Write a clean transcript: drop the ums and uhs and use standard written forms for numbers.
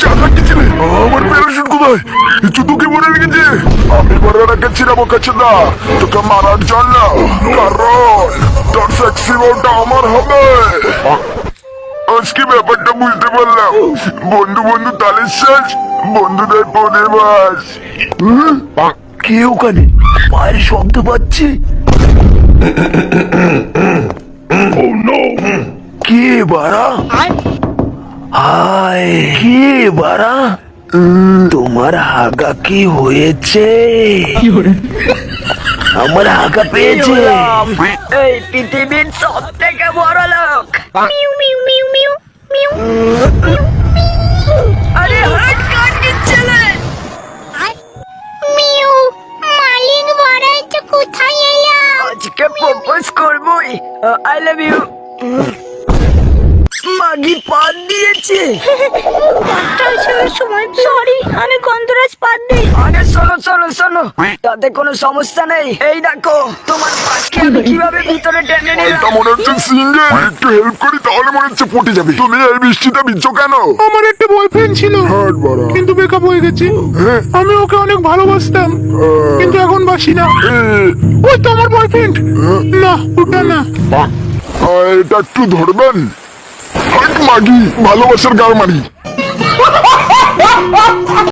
জানা কিছু নেই। আমার প্যারাশুট কোথায়? তোকে মনে রেখেছে আমি বড় রেখেছিলাম ওকে না তোকে মারার জন্য, কারণ তোর সেক্সি বউটা আমার হবে। আজকে ব্যাপারটা বুঝতে পারলাম। বন্ধু বন্ধু তালের শেষ, বন্ধুদের পরে বাস। কে ওখানে? মায়ের শব্দ পাচ্ছি। কে বাড়া? হায়, কে বাড়া? তোমার হাগা কি হয়েছে? আমার হাগা পেয়েছে। এই পৃথিবীর সব থেকে বড় লোক। আরে হাট কাট ছেলে। মিউ, মালিক বড়াই তো কোথায় এলাম? আজকে প্রপোজ করবই। I love you. মাগি পান দিয়েছে। সময় সরি, আমি গন্ধরাজ পাদ্রি। আরে শোনো তাতে কোনো সমস্যা নেই। এই দেখো তোমার পাখি আমি কিভাবে ভিতরে টেনে এটা নিলাম। মনে হচ্ছে সিঙ্গেল, একটু হেল্প করি তাহলে মনে হচ্ছে পটে যাবে। তুমি এই বৃষ্টিতে ভিজছো কেন? আমার একটা বয়ফ্রেন্ড ছিল, হাট বাড়া। কিন্তু ব্রেকআপ হয়ে গেছে। হ্যাঁ? আমি ওকে অনেক ভালোবাসতাম, কিন্তু এখন বাসি না। ওই তো আমার বয়ফ্রেন্ড। না, ওটা না। এটা একটু ধরবেন? হাট মাগি, ভালোবাসার গাল মারি।